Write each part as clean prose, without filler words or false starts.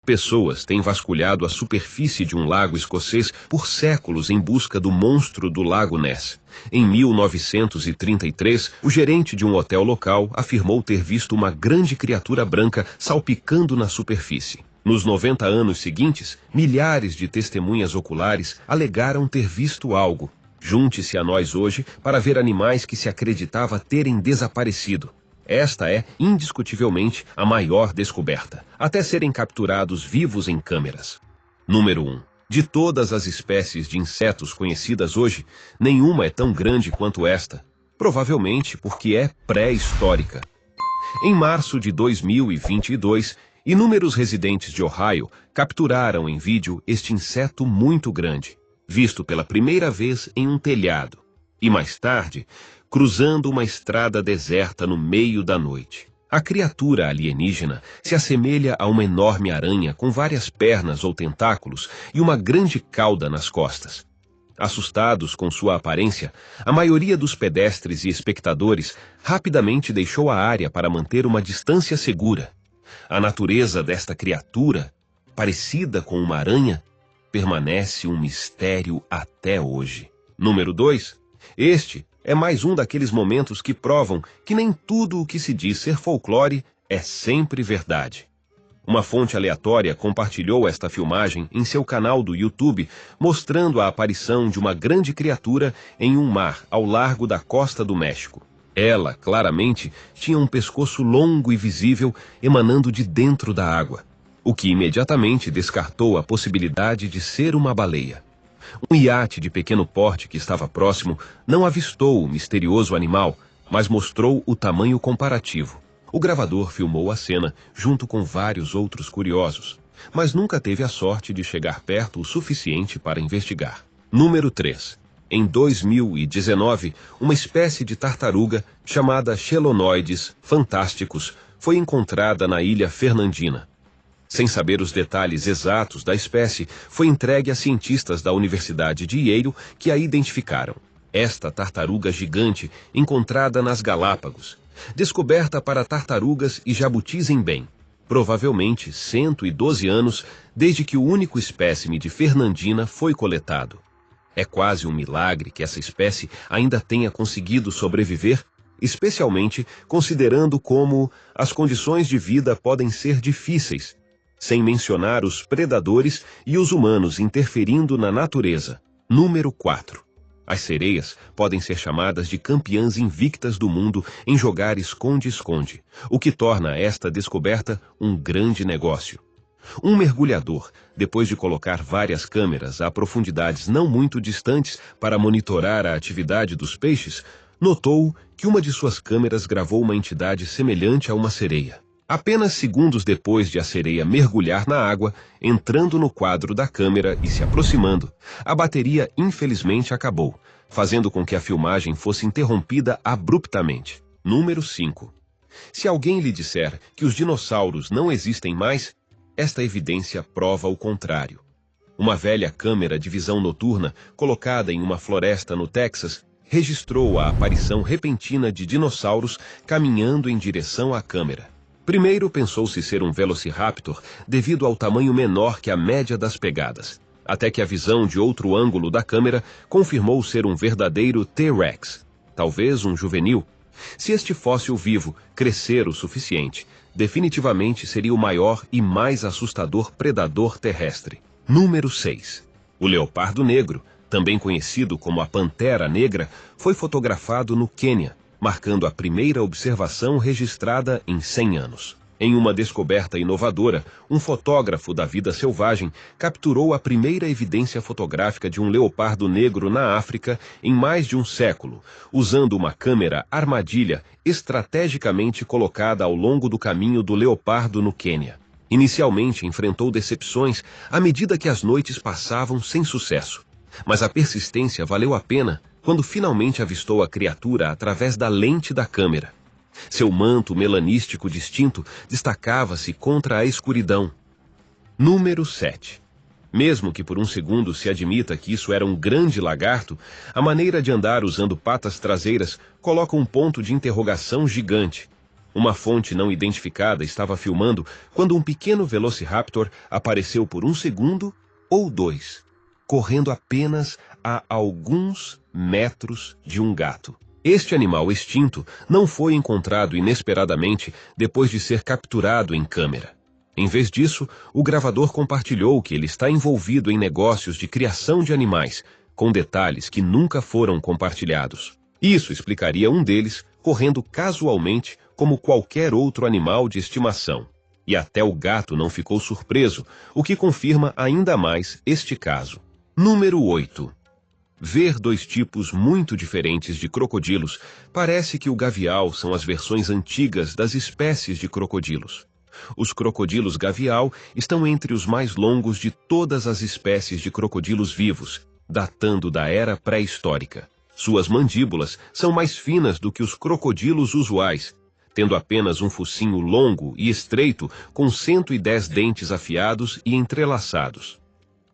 Pessoas têm vasculhado a superfície de um lago escocês por séculos em busca do monstro do Lago Ness. Em 1933, o gerente de um hotel local afirmou ter visto uma grande criatura branca salpicando na superfície. Nos 90 anos seguintes, milhares de testemunhas oculares alegaram ter visto algo. Junte-se a nós hoje para ver animais que se acreditava terem desaparecido. Esta é, indiscutivelmente, a maior descoberta, até serem capturados vivos em câmeras. Número 1. De todas as espécies de insetos conhecidas hoje, nenhuma é tão grande quanto esta, provavelmente porque é pré-histórica. Em março de 2022, inúmeros residentes de Ohio capturaram em vídeo este inseto muito grande, visto pela primeira vez em um telhado, e mais tarde, cruzando uma estrada deserta no meio da noite. A criatura alienígena se assemelha a uma enorme aranha com várias pernas ou tentáculos e uma grande cauda nas costas. Assustados com sua aparência, a maioria dos pedestres e espectadores rapidamente deixou a área para manter uma distância segura. A natureza desta criatura, parecida com uma aranha, permanece um mistério até hoje. Número 2. Este é mais um daqueles momentos que provam que nem tudo o que se diz ser folclore é sempre verdade. Uma fonte aleatória compartilhou esta filmagem em seu canal do YouTube, mostrando a aparição de uma grande criatura em um mar ao largo da costa do México. Ela, claramente, tinha um pescoço longo e visível emanando de dentro da água, o que imediatamente descartou a possibilidade de ser uma baleia. Um iate de pequeno porte que estava próximo não avistou o misterioso animal, mas mostrou o tamanho comparativo. O gravador filmou a cena junto com vários outros curiosos, mas nunca teve a sorte de chegar perto o suficiente para investigar. Número 3. Em 2019, uma espécie de tartaruga chamada Chelonoides fantásticos foi encontrada na ilha Fernandina. Sem saber os detalhes exatos da espécie, foi entregue a cientistas da Universidade de Yale que a identificaram. Esta tartaruga gigante, encontrada nas Galápagos, descoberta para tartarugas e jabutis em bem, provavelmente 112 anos desde que o único espécime de Fernandina foi coletado. É quase um milagre que essa espécie ainda tenha conseguido sobreviver, especialmente considerando como as condições de vida podem ser difíceis, sem mencionar os predadores e os humanos interferindo na natureza. Número 4. As sereias podem ser chamadas de campeãs invictas do mundo em jogar esconde-esconde, o que torna esta descoberta um grande negócio. Um mergulhador, depois de colocar várias câmeras a profundidades não muito distantes para monitorar a atividade dos peixes, notou que uma de suas câmeras gravou uma entidade semelhante a uma sereia. Apenas segundos depois de a sereia mergulhar na água, entrando no quadro da câmera e se aproximando, a bateria infelizmente acabou, fazendo com que a filmagem fosse interrompida abruptamente. Número 5. Se alguém lhe disser que os dinossauros não existem mais, esta evidência prova o contrário. Uma velha câmera de visão noturna, colocada em uma floresta no Texas, registrou a aparição repentina de dinossauros caminhando em direção à câmera. Primeiro pensou-se ser um velociraptor devido ao tamanho menor que a média das pegadas, até que a visão de outro ângulo da câmera confirmou ser um verdadeiro T-Rex, talvez um juvenil. Se este fóssil vivo crescer o suficiente, definitivamente seria o maior e mais assustador predador terrestre. Número 6. O leopardo negro, também conhecido como a pantera negra, foi fotografado no Quênia, marcando a primeira observação registrada em 100 anos. Em uma descoberta inovadora, um fotógrafo da vida selvagem capturou a primeira evidência fotográfica de um leopardo negro na África em mais de um século, usando uma câmera armadilha estrategicamente colocada ao longo do caminho do leopardo no Quênia. Inicialmente enfrentou decepções à medida que as noites passavam sem sucesso, mas a persistência valeu a pena quando finalmente avistou a criatura através da lente da câmera. Seu manto melanístico distinto destacava-se contra a escuridão. Número 7. Mesmo que por um segundo se admita que isso era um grande lagarto, a maneira de andar usando patas traseiras coloca um ponto de interrogação gigante. Uma fonte não identificada estava filmando quando um pequeno Velociraptor apareceu por 1 segundo ou 2, correndo apenas a alguns metros de um gato. Este animal extinto não foi encontrado inesperadamente depois de ser capturado em câmera. Em vez disso, o gravador compartilhou que ele está envolvido em negócios de criação de animais, com detalhes que nunca foram compartilhados. Isso explicaria um deles correndo casualmente como qualquer outro animal de estimação. E até o gato não ficou surpreso, o que confirma ainda mais este caso. Número 8. Ver dois tipos muito diferentes de crocodilos parece que o gavial são as versões antigas das espécies de crocodilos. Os crocodilos gavial estão entre os mais longos de todas as espécies de crocodilos vivos, datando da era pré-histórica. Suas mandíbulas são mais finas do que os crocodilos usuais, tendo apenas um focinho longo e estreito com 110 dentes afiados e entrelaçados.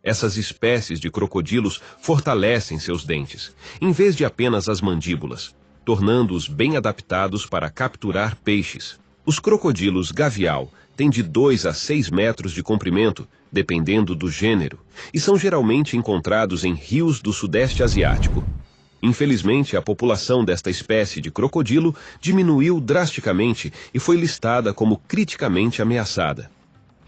Essas espécies de crocodilos fortalecem seus dentes, em vez de apenas as mandíbulas, tornando-os bem adaptados para capturar peixes. Os crocodilos gavial têm de 2 a 6 metros de comprimento, dependendo do gênero, e são geralmente encontrados em rios do Sudeste Asiático. Infelizmente, a população desta espécie de crocodilo diminuiu drasticamente e foi listada como criticamente ameaçada.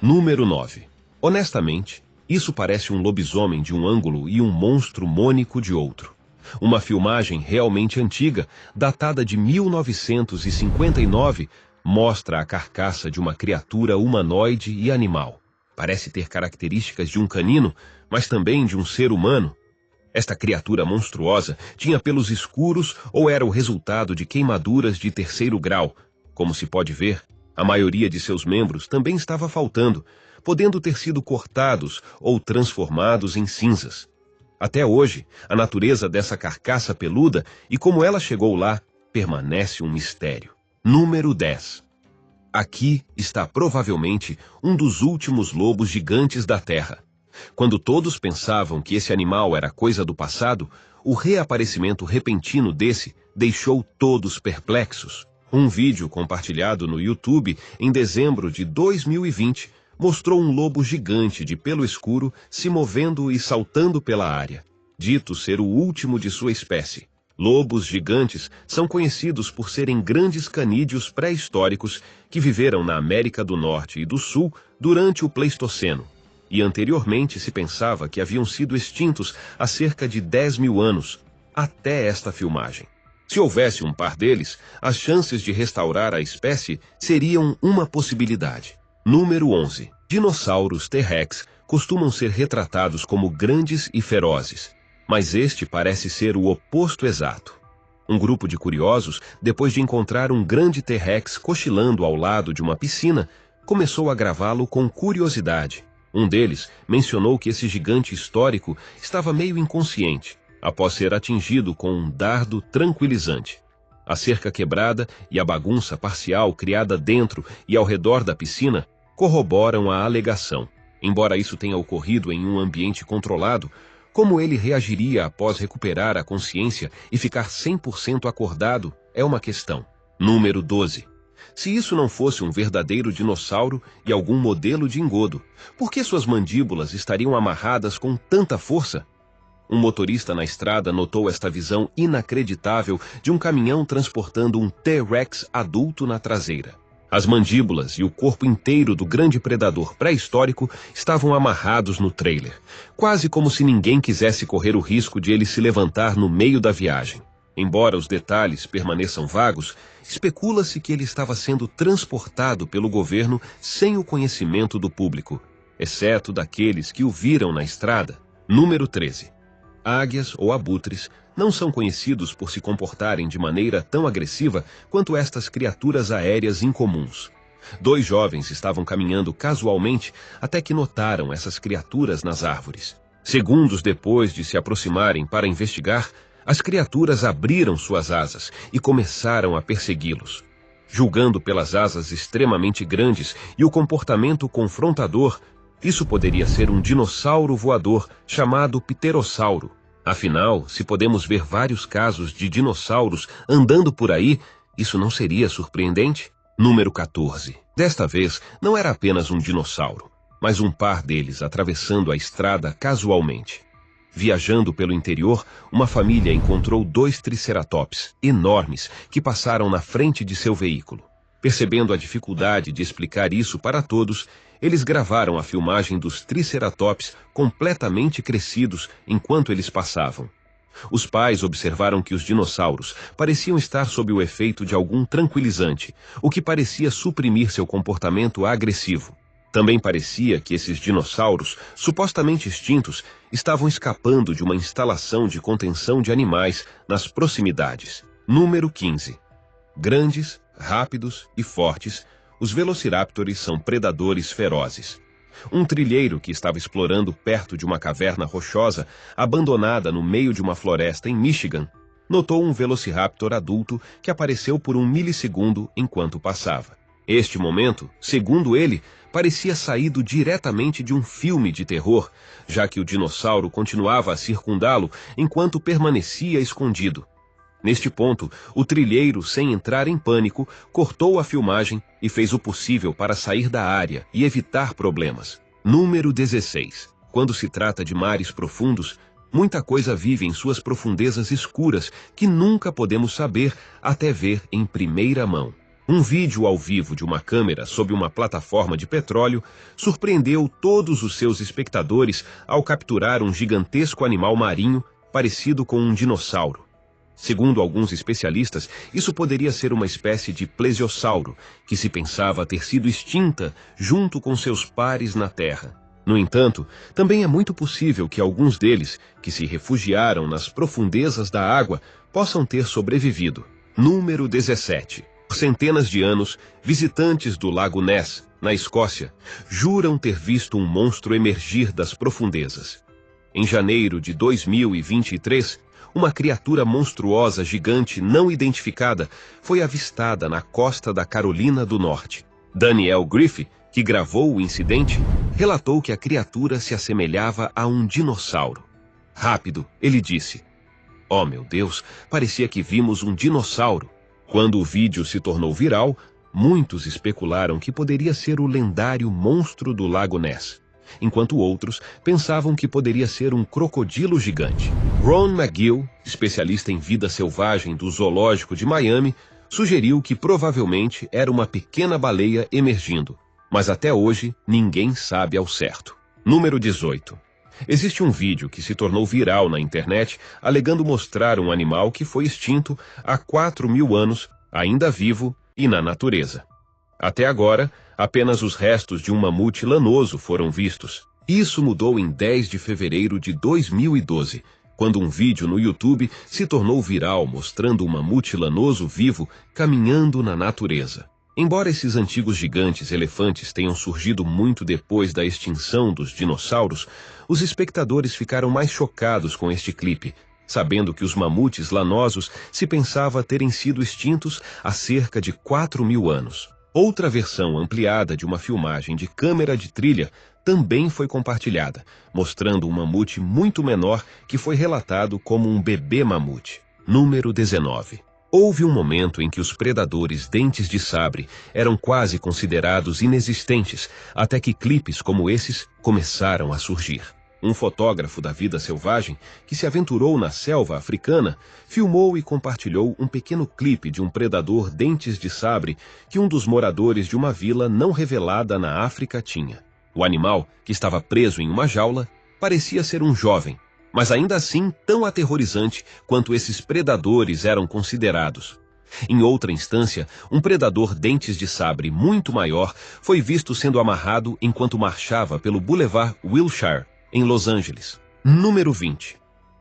Número 9. Honestamente, isso parece um lobisomem de um ângulo e um monstro mônico de outro. Uma filmagem realmente antiga, datada de 1959, mostra a carcaça de uma criatura humanoide e animal. Parece ter características de um canino, mas também de um ser humano. Esta criatura monstruosa tinha pelos escuros ou era o resultado de queimaduras de 3º grau. Como se pode ver, a maioria de seus membros também estava faltando, podendo ter sido cortados ou transformados em cinzas. Até hoje, a natureza dessa carcaça peluda e como ela chegou lá permanece um mistério. Número 10. Aqui está provavelmente um dos últimos lobos gigantes da Terra. Quando todos pensavam que esse animal era coisa do passado, o reaparecimento repentino desse deixou todos perplexos. Um vídeo compartilhado no YouTube em dezembro de 2020 mostrou um lobo gigante de pelo escuro se movendo e saltando pela área, dito ser o último de sua espécie. Lobos gigantes são conhecidos por serem grandes canídeos pré-históricos que viveram na América do Norte e do Sul durante o Pleistoceno, e anteriormente se pensava que haviam sido extintos há cerca de 10.000 anos, até esta filmagem. Se houvesse um par deles, as chances de restaurar a espécie seriam uma possibilidade. Número 11. Dinossauros T-Rex costumam ser retratados como grandes e ferozes, mas este parece ser o oposto exato. Um grupo de curiosos, depois de encontrar um grande T-Rex cochilando ao lado de uma piscina, começou a gravá-lo com curiosidade. Um deles mencionou que esse gigante histórico estava meio inconsciente, após ser atingido com um dardo tranquilizante. A cerca quebrada e a bagunça parcial criada dentro e ao redor da piscina corroboram a alegação. Embora isso tenha ocorrido em um ambiente controlado, como ele reagiria após recuperar a consciência e ficar 100% acordado é uma questão. Número 12. Se isso não fosse um verdadeiro dinossauro e algum modelo de engodo, por que suas mandíbulas estariam amarradas com tanta força? Um motorista na estrada notou esta visão inacreditável de um caminhão transportando um T-Rex adulto na traseira. As mandíbulas e o corpo inteiro do grande predador pré-histórico estavam amarrados no trailer, quase como se ninguém quisesse correr o risco de ele se levantar no meio da viagem. Embora os detalhes permaneçam vagos, especula-se que ele estava sendo transportado pelo governo sem o conhecimento do público, exceto daqueles que o viram na estrada. Número 13. Águias ou abutres não são conhecidos por se comportarem de maneira tão agressiva quanto estas criaturas aéreas incomuns. 2 jovens estavam caminhando casualmente até que notaram essas criaturas nas árvores. Segundos depois de se aproximarem para investigar, as criaturas abriram suas asas e começaram a persegui-los. Julgando pelas asas extremamente grandes e o comportamento confrontador, isso poderia ser um dinossauro voador chamado pterossauro. Afinal, se podemos ver vários casos de dinossauros andando por aí, isso não seria surpreendente? Número 14. Desta vez, não era apenas um dinossauro, mas um par deles atravessando a estrada casualmente. Viajando pelo interior, uma família encontrou 2 triceratops enormes que passaram na frente de seu veículo. Percebendo a dificuldade de explicar isso para todos, eles gravaram a filmagem dos triceratops completamente crescidos enquanto eles passavam. Os pais observaram que os dinossauros pareciam estar sob o efeito de algum tranquilizante, o que parecia suprimir seu comportamento agressivo. Também parecia que esses dinossauros, supostamente extintos, estavam escapando de uma instalação de contenção de animais nas proximidades. Número 15. Grandes, rápidos e fortes, os velociraptors são predadores ferozes. Um trilheiro que estava explorando perto de uma caverna rochosa, abandonada no meio de uma floresta em Michigan, notou um velociraptor adulto que apareceu por um milissegundo enquanto passava. Este momento, segundo ele, parecia saído diretamente de um filme de terror, já que o dinossauro continuava a circundá-lo enquanto permanecia escondido. Neste ponto, o trilheiro, sem entrar em pânico, cortou a filmagem e fez o possível para sair da área e evitar problemas. Número 16. Quando se trata de mares profundos, muita coisa vive em suas profundezas escuras que nunca podemos saber até ver em primeira mão. Um vídeo ao vivo de uma câmera sob uma plataforma de petróleo surpreendeu todos os seus espectadores ao capturar um gigantesco animal marinho parecido com um dinossauro. Segundo alguns especialistas, isso poderia ser uma espécie de plesiosauro, que se pensava ter sido extinta junto com seus pares na Terra. No entanto, também é muito possível que alguns deles, que se refugiaram nas profundezas da água, possam ter sobrevivido. Número 17. Por centenas de anos, visitantes do Lago Ness, na Escócia, juram ter visto um monstro emergir das profundezas. Em janeiro de 2023, uma criatura monstruosa gigante não identificada foi avistada na costa da Carolina do Norte. Daniel Griffith, que gravou o incidente, relatou que a criatura se assemelhava a um dinossauro. Rápido, ele disse: "Oh meu Deus, parecia que vimos um dinossauro." Quando o vídeo se tornou viral, muitos especularam que poderia ser o lendário monstro do Lago Ness, enquanto outros pensavam que poderia ser um crocodilo gigante. Ron McGill, especialista em vida selvagem do Zoológico de Miami, sugeriu que provavelmente era uma pequena baleia emergindo, mas até hoje ninguém sabe ao certo. Número 18. Existe um vídeo que se tornou viral na internet alegando mostrar um animal que foi extinto há 4.000 anos, ainda vivo e na natureza. Até agora, apenas os restos de um mamute lanoso foram vistos. Isso mudou em 10 de fevereiro de 2012, quando um vídeo no YouTube se tornou viral mostrando um mamute lanoso vivo caminhando na natureza. Embora esses antigos gigantes elefantes tenham surgido muito depois da extinção dos dinossauros, os espectadores ficaram mais chocados com este clipe, sabendo que os mamutes lanosos se pensava terem sido extintos há cerca de 4.000 anos. Outra versão ampliada de uma filmagem de câmera de trilha também foi compartilhada, mostrando um mamute muito menor que foi relatado como um bebê mamute. Número 19. Houve um momento em que os predadores dentes de sabre eram quase considerados inexistentes, até que clipes como esses começaram a surgir. Um fotógrafo da vida selvagem, que se aventurou na selva africana, filmou e compartilhou um pequeno clipe de um predador dentes de sabre que um dos moradores de uma vila não revelada na África tinha. O animal, que estava preso em uma jaula, parecia ser um jovem, mas ainda assim tão aterrorizante quanto esses predadores eram considerados. Em outra instância, um predador dentes de sabre muito maior foi visto sendo amarrado enquanto marchava pelo Boulevard Wilshire, em Los Angeles. Número 20.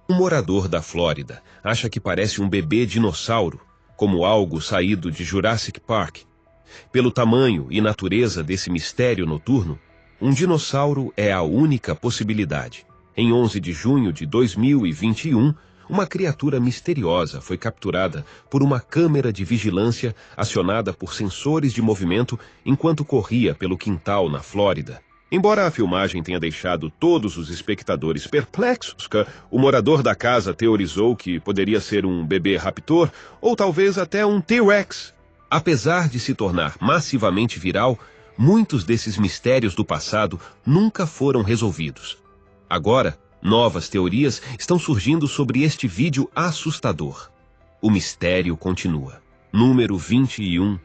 Um morador da Flórida acha que parece um bebê dinossauro, como algo saído de Jurassic Park. Pelo tamanho e natureza desse mistério noturno, um dinossauro é a única possibilidade. Em 11 de junho de 2021, uma criatura misteriosa foi capturada por uma câmera de vigilância acionada por sensores de movimento enquanto corria pelo quintal na Flórida. Embora a filmagem tenha deixado todos os espectadores perplexos, o morador da casa teorizou que poderia ser um bebê raptor ou talvez até um T-Rex. Apesar de se tornar massivamente viral, muitos desses mistérios do passado nunca foram resolvidos. Agora, novas teorias estão surgindo sobre este vídeo assustador. O mistério continua. Número 21.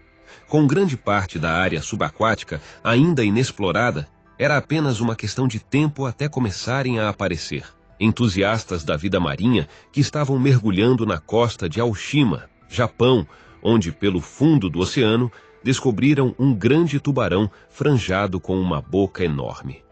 Com grande parte da área subaquática ainda inexplorada, era apenas uma questão de tempo até começarem a aparecer entusiastas da vida marinha que estavam mergulhando na costa de Aoshima, Japão, onde, pelo fundo do oceano, descobriram um grande tubarão franjado com uma boca enorme.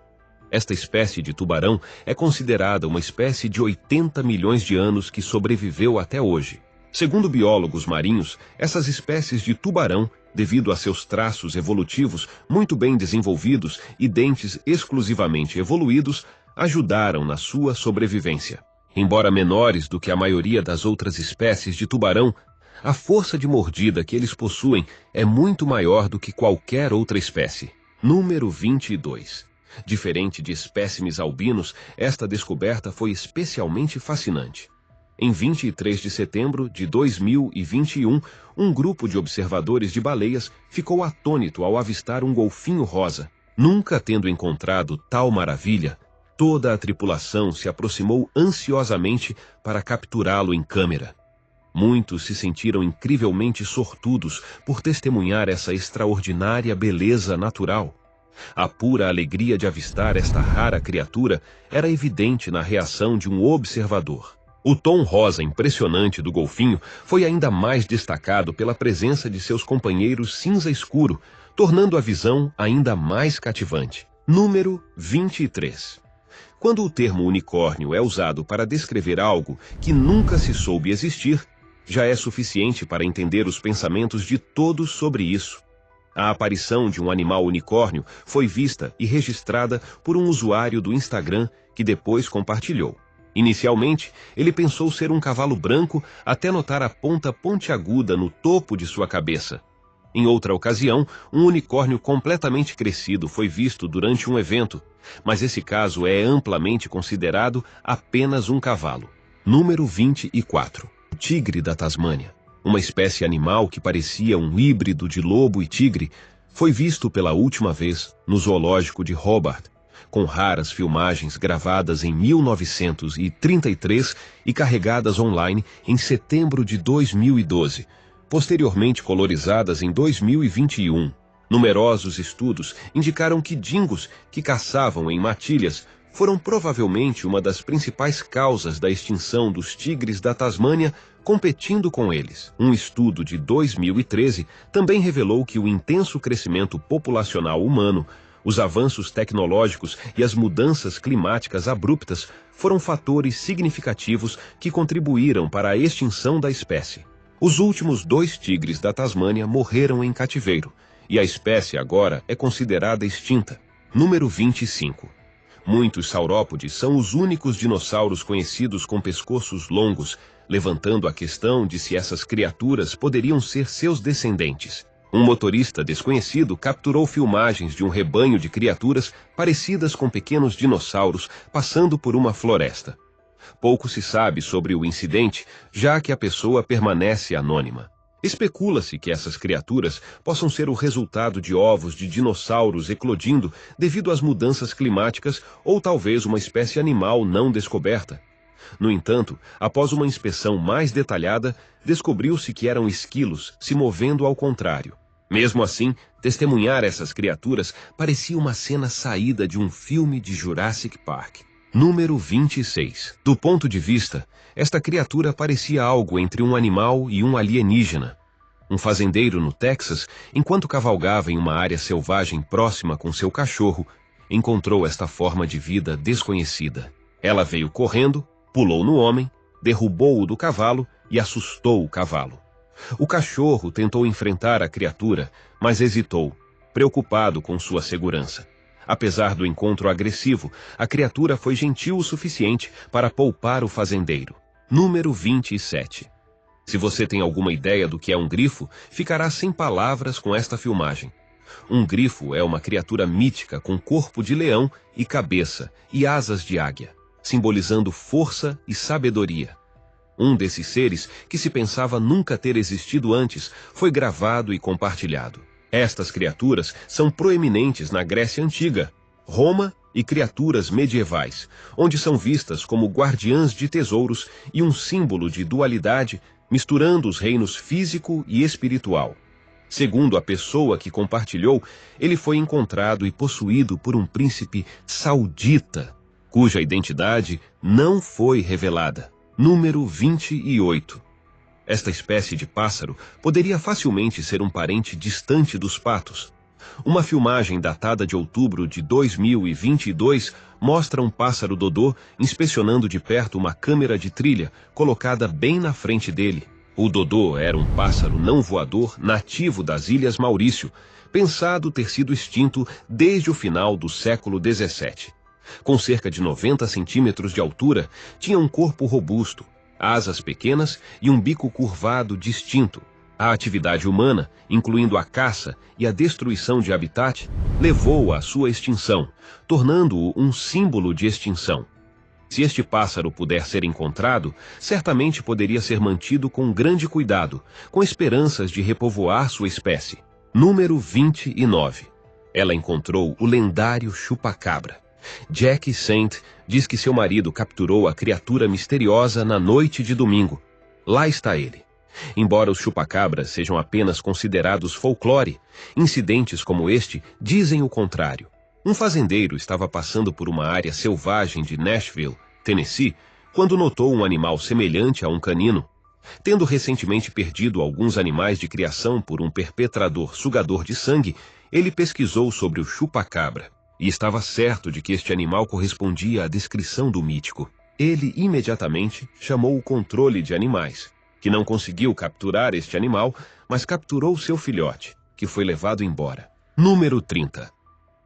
Esta espécie de tubarão é considerada uma espécie de 80 milhões de anos que sobreviveu até hoje. Segundo biólogos marinhos, essas espécies de tubarão, devido a seus traços evolutivos muito bem desenvolvidos e dentes exclusivamente evoluídos, ajudaram na sua sobrevivência. Embora menores do que a maioria das outras espécies de tubarão, a força de mordida que eles possuem é muito maior do que qualquer outra espécie. Número 22. Diferente de espécimes albinos, esta descoberta foi especialmente fascinante. Em 23 de setembro de 2021, um grupo de observadores de baleias ficou atônito ao avistar um golfinho rosa. Nunca tendo encontrado tal maravilha, toda a tripulação se aproximou ansiosamente para capturá-lo em câmera. Muitos se sentiram incrivelmente sortudos por testemunhar essa extraordinária beleza natural. A pura alegria de avistar esta rara criatura era evidente na reação de um observador. O tom rosa impressionante do golfinho foi ainda mais destacado pela presença de seus companheiros cinza escuro, tornando a visão ainda mais cativante. Número 23. Quando o termo unicórnio é usado para descrever algo que nunca se soube existir, já é suficiente para entender os pensamentos de todos sobre isso. A aparição de um animal unicórnio foi vista e registrada por um usuário do Instagram que depois compartilhou. Inicialmente, ele pensou ser um cavalo branco até notar a ponta pontiaguda no topo de sua cabeça. Em outra ocasião, um unicórnio completamente crescido foi visto durante um evento, mas esse caso é amplamente considerado apenas um cavalo. Número 24. O tigre da Tasmânia, uma espécie animal que parecia um híbrido de lobo e tigre, foi visto pela última vez no zoológico de Hobart, com raras filmagens gravadas em 1933 e carregadas online em setembro de 2012, posteriormente colorizadas em 2021. Numerosos estudos indicaram que dingos que caçavam em matilhas foram provavelmente uma das principais causas da extinção dos tigres da Tasmânia, competindo com eles. Um estudo de 2013 também revelou que o intenso crescimento populacional humano, os avanços tecnológicos e as mudanças climáticas abruptas foram fatores significativos que contribuíram para a extinção da espécie. Os últimos 2 tigres da Tasmânia morreram em cativeiro, e a espécie agora é considerada extinta. Número 25. Muitos saurópodes são os únicos dinossauros conhecidos com pescoços longos, levantando a questão de se essas criaturas poderiam ser seus descendentes. Um motorista desconhecido capturou filmagens de um rebanho de criaturas parecidas com pequenos dinossauros passando por uma floresta. Pouco se sabe sobre o incidente, já que a pessoa permanece anônima. Especula-se que essas criaturas possam ser o resultado de ovos de dinossauros eclodindo devido às mudanças climáticas ou talvez uma espécie animal não descoberta. No entanto, após uma inspeção mais detalhada, descobriu-se que eram esquilos se movendo ao contrário. Mesmo assim, testemunhar essas criaturas parecia uma cena saída de um filme de Jurassic Park. Número 26. Do ponto de vista, esta criatura parecia algo entre um animal e um alienígena. Um fazendeiro no Texas, enquanto cavalgava em uma área selvagem próxima com seu cachorro, encontrou esta forma de vida desconhecida. Ela veio correndo, pulou no homem, derrubou-o do cavalo e assustou o cavalo. O cachorro tentou enfrentar a criatura, mas hesitou, preocupado com sua segurança. Apesar do encontro agressivo, a criatura foi gentil o suficiente para poupar o fazendeiro. Número 27. Se você tem alguma ideia do que é um grifo, ficará sem palavras com esta filmagem. Um grifo é uma criatura mítica com corpo de leão e cabeça e asas de águia, simbolizando força e sabedoria. Um desses seres, que se pensava nunca ter existido antes, foi gravado e compartilhado. Estas criaturas são proeminentes na Grécia Antiga, Roma e criaturas medievais, onde são vistas como guardiãs de tesouros e um símbolo de dualidade, misturando os reinos físico e espiritual. Segundo a pessoa que compartilhou, ele foi encontrado e possuído por um príncipe saudita, cuja identidade não foi revelada. Número 28. Esta espécie de pássaro poderia facilmente ser um parente distante dos patos. Uma filmagem datada de outubro de 2022 mostra um pássaro dodô inspecionando de perto uma câmera de trilha colocada bem na frente dele. O dodô era um pássaro não voador nativo das Ilhas Maurício, pensado ter sido extinto desde o final do século XVII. Com cerca de 90 centímetros de altura, tinha um corpo robusto, asas pequenas e um bico curvado distinto. A atividade humana, incluindo a caça e a destruição de habitat, levou-o à sua extinção, tornando-o um símbolo de extinção. Se este pássaro puder ser encontrado, certamente poderia ser mantido com grande cuidado, com esperanças de repovoar sua espécie. Número 29. Ela encontrou o lendário chupacabra. Jack Saint diz que seu marido capturou a criatura misteriosa na noite de domingo. Lá está ele. Embora os chupacabras sejam apenas considerados folclore, incidentes como este dizem o contrário. Um fazendeiro estava passando por uma área selvagem de Nashville, Tennessee, quando notou um animal semelhante a um canino. Tendo recentemente perdido alguns animais de criação por um perpetrador sugador de sangue, ele pesquisou sobre o chupacabra e estava certo de que este animal correspondia à descrição do mítico. Ele imediatamente chamou o controle de animais, que não conseguiu capturar este animal, mas capturou seu filhote, que foi levado embora. Número 30.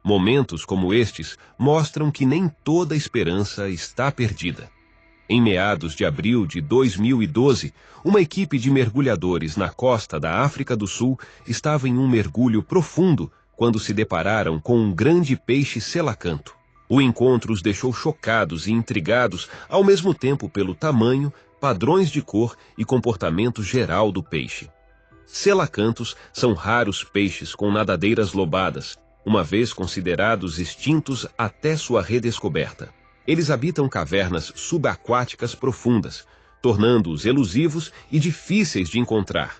Momentos como estes mostram que nem toda esperança está perdida. Em meados de abril de 2012, uma equipe de mergulhadores na costa da África do Sul estava em um mergulho profundo quando se depararam com um grande peixe selacanto. O encontro os deixou chocados e intrigados ao mesmo tempo pelo tamanho, padrões de cor e comportamento geral do peixe. Selacantos são raros peixes com nadadeiras lobadas, uma vez considerados extintos até sua redescoberta. Eles habitam cavernas subaquáticas profundas, tornando-os elusivos e difíceis de encontrar.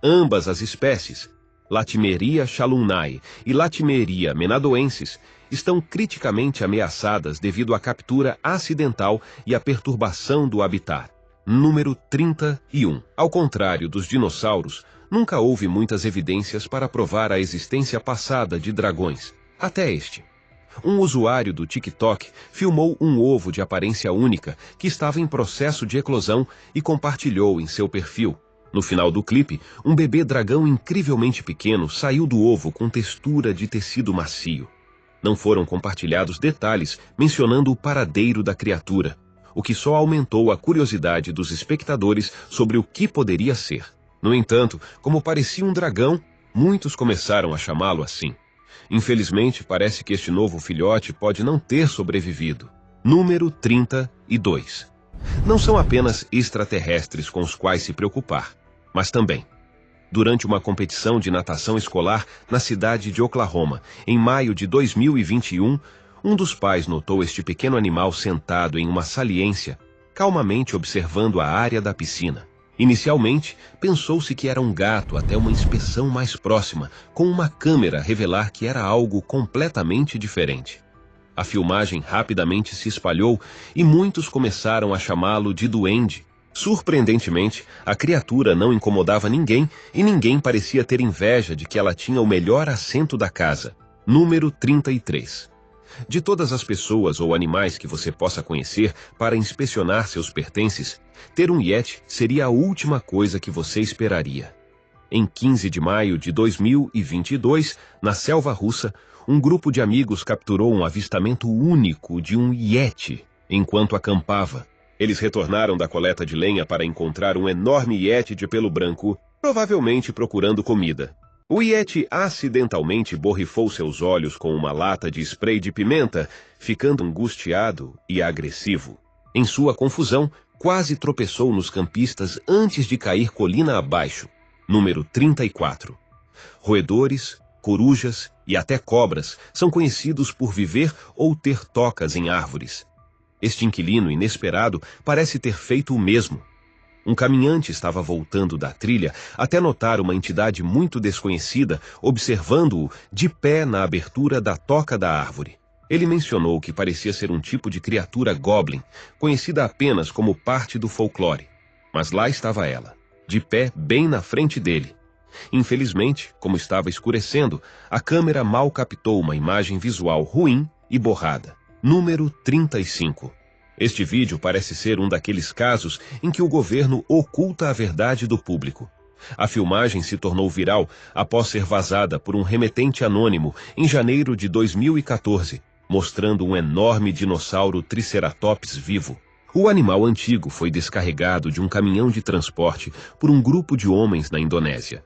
Ambas as espécies, Latimeria chalumnae e Latimeria menadoensis, estão criticamente ameaçadas devido à captura acidental e à perturbação do habitat. Número 31. Ao contrário dos dinossauros, nunca houve muitas evidências para provar a existência passada de dragões. Até este. Um usuário do TikTok filmou um ovo de aparência única que estava em processo de eclosão e compartilhou em seu perfil. No final do clipe, um bebê dragão incrivelmente pequeno saiu do ovo com textura de tecido macio. Não foram compartilhados detalhes mencionando o paradeiro da criatura, o que só aumentou a curiosidade dos espectadores sobre o que poderia ser. No entanto, como parecia um dragão, muitos começaram a chamá-lo assim. Infelizmente, parece que este novo filhote pode não ter sobrevivido. Número 32. Não são apenas extraterrestres com os quais se preocupar, mas também. Durante uma competição de natação escolar na cidade de Oklahoma, em maio de 2021, um dos pais notou este pequeno animal sentado em uma saliência, calmamente observando a área da piscina. Inicialmente, pensou-se que era um gato até uma inspeção mais próxima, com uma câmera revelar que era algo completamente diferente. A filmagem rapidamente se espalhou e muitos começaram a chamá-lo de duende. Surpreendentemente, a criatura não incomodava ninguém e ninguém parecia ter inveja de que ela tinha o melhor assento da casa. Número 33. De todas as pessoas ou animais que você possa conhecer para inspecionar seus pertences, ter um Yeti seria a última coisa que você esperaria. Em 15 de maio de 2022, na selva russa, um grupo de amigos capturou um avistamento único de um Yeti enquanto acampava. Eles retornaram da coleta de lenha para encontrar um enorme Yeti de pelo branco, provavelmente procurando comida. O Yeti acidentalmente borrifou seus olhos com uma lata de spray de pimenta, ficando angustiado e agressivo. Em sua confusão, quase tropeçou nos campistas antes de cair colina abaixo. Número 34. Roedores, corujas e até cobras são conhecidos por viver ou ter tocas em árvores. Este inquilino inesperado parece ter feito o mesmo. Um caminhante estava voltando da trilha até notar uma entidade muito desconhecida observando-o de pé na abertura da toca da árvore. Ele mencionou que parecia ser um tipo de criatura goblin, conhecida apenas como parte do folclore. Mas lá estava ela, de pé bem na frente dele. Infelizmente, como estava escurecendo, a câmera mal captou uma imagem visual ruim e borrada. Número 35. Este vídeo parece ser um daqueles casos em que o governo oculta a verdade do público. A filmagem se tornou viral após ser vazada por um remetente anônimo em janeiro de 2014, mostrando um enorme dinossauro Triceratops vivo. O animal antigo foi descarregado de um caminhão de transporte por um grupo de homens na Indonésia.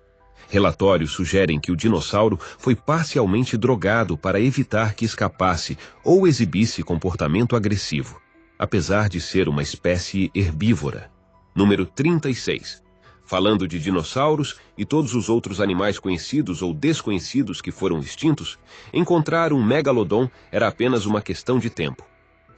Relatórios sugerem que o dinossauro foi parcialmente drogado para evitar que escapasse ou exibisse comportamento agressivo, apesar de ser uma espécie herbívora. Número 36. Falando de dinossauros e todos os outros animais conhecidos ou desconhecidos que foram extintos, encontrar um megalodon era apenas uma questão de tempo.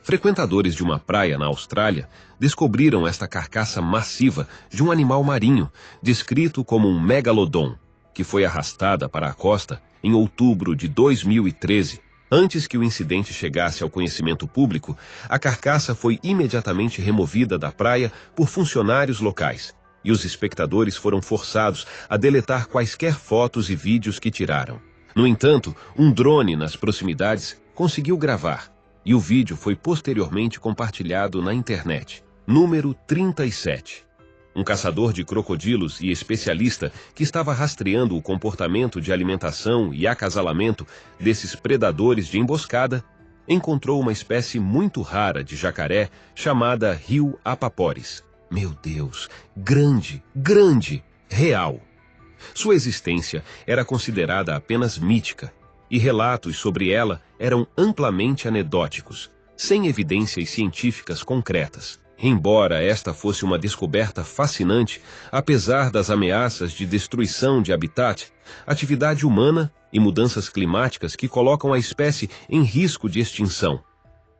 Frequentadores de uma praia na Austrália descobriram esta carcaça massiva de um animal marinho, descrito como um megalodon, que foi arrastada para a costa em outubro de 2013. Antes que o incidente chegasse ao conhecimento público, a carcaça foi imediatamente removida da praia por funcionários locais, e os espectadores foram forçados a deletar quaisquer fotos e vídeos que tiraram. No entanto, um drone nas proximidades conseguiu gravar, e o vídeo foi posteriormente compartilhado na internet. Número 37. Um caçador de crocodilos e especialista que estava rastreando o comportamento de alimentação e acasalamento desses predadores de emboscada, encontrou uma espécie muito rara de jacaré chamada Rio Apapores. Meu Deus, grande, real. Sua existência era considerada apenas mítica, e relatos sobre ela eram amplamente anedóticos, sem evidências científicas concretas. Embora esta fosse uma descoberta fascinante, apesar das ameaças de destruição de habitat, atividade humana e mudanças climáticas que colocam a espécie em risco de extinção.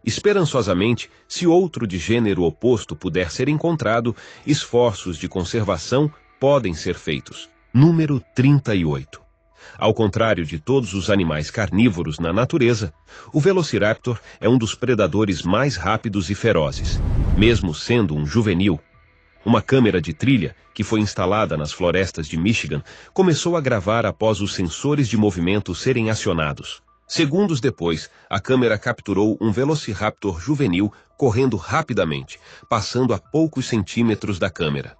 Esperançosamente, se outro de gênero oposto puder ser encontrado, esforços de conservação podem ser feitos. Número 38. Ao contrário de todos os animais carnívoros na natureza, o Velociraptor é um dos predadores mais rápidos e ferozes, mesmo sendo um juvenil. Uma câmera de trilha, que foi instalada nas florestas de Michigan, começou a gravar após os sensores de movimento serem acionados. Segundos depois, a câmera capturou um Velociraptor juvenil correndo rapidamente, passando a poucos centímetros da câmera.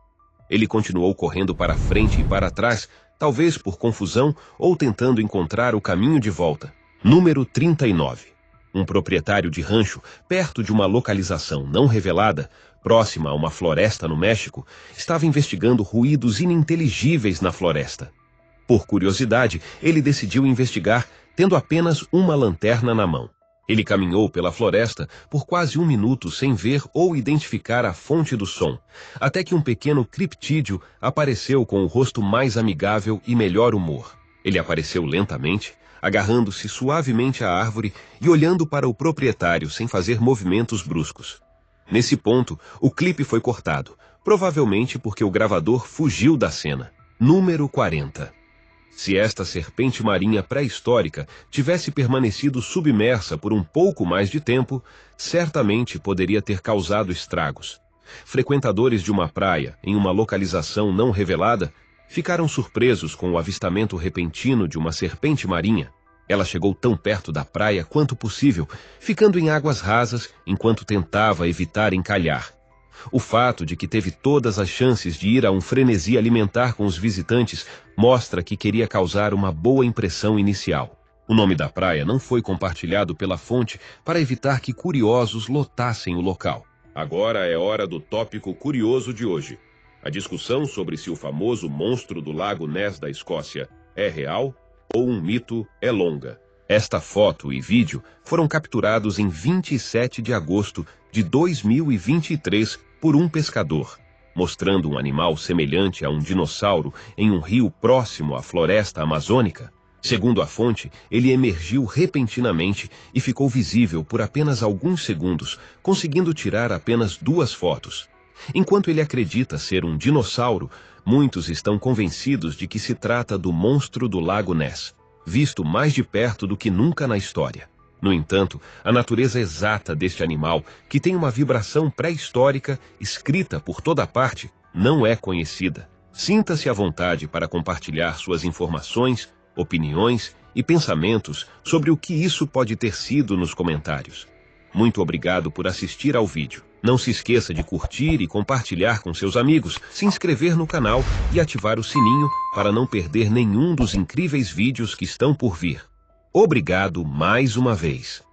Ele continuou correndo para frente e para trás, talvez por confusão ou tentando encontrar o caminho de volta. Número 39. Um proprietário de rancho, perto de uma localização não revelada, próxima a uma floresta no México, estava investigando ruídos ininteligíveis na floresta. Por curiosidade, ele decidiu investigar, tendo apenas uma lanterna na mão. Ele caminhou pela floresta por quase 1 minuto sem ver ou identificar a fonte do som, até que um pequeno criptídeo apareceu com o rosto mais amigável e melhor humor. Ele apareceu lentamente, agarrando-se suavemente à árvore e olhando para o proprietário sem fazer movimentos bruscos. Nesse ponto, o clipe foi cortado, provavelmente porque o gravador fugiu da cena. Número 40. Se esta serpente marinha pré-histórica tivesse permanecido submersa por um pouco mais de tempo, certamente poderia ter causado estragos. Frequentadores de uma praia, em uma localização não revelada, ficaram surpresos com o avistamento repentino de uma serpente marinha. Ela chegou tão perto da praia quanto possível, ficando em águas rasas enquanto tentava evitar encalhar. O fato de que teve todas as chances de ir a um frenesi alimentar com os visitantes mostra que queria causar uma boa impressão inicial. O nome da praia não foi compartilhado pela fonte para evitar que curiosos lotassem o local. Agora é hora do tópico curioso de hoje. A discussão sobre se o famoso monstro do Lago Ness da Escócia é real ou um mito é longa. Esta foto e vídeo foram capturados em 27 de agosto de 2023 por um pescador, mostrando um animal semelhante a um dinossauro em um rio próximo à floresta amazônica. Segundo a fonte, ele emergiu repentinamente e ficou visível por apenas alguns segundos, conseguindo tirar apenas 2 fotos. Enquanto ele acredita ser um dinossauro, muitos estão convencidos de que se trata do monstro do Lago Ness, visto mais de perto do que nunca na história. No entanto, a natureza exata deste animal, que tem uma vibração pré-histórica escrita por toda parte, não é conhecida. Sinta-se à vontade para compartilhar suas informações, opiniões e pensamentos sobre o que isso pode ter sido nos comentários. Muito obrigado por assistir ao vídeo. Não se esqueça de curtir e compartilhar com seus amigos, se inscrever no canal e ativar o sininho para não perder nenhum dos incríveis vídeos que estão por vir. Obrigado mais uma vez.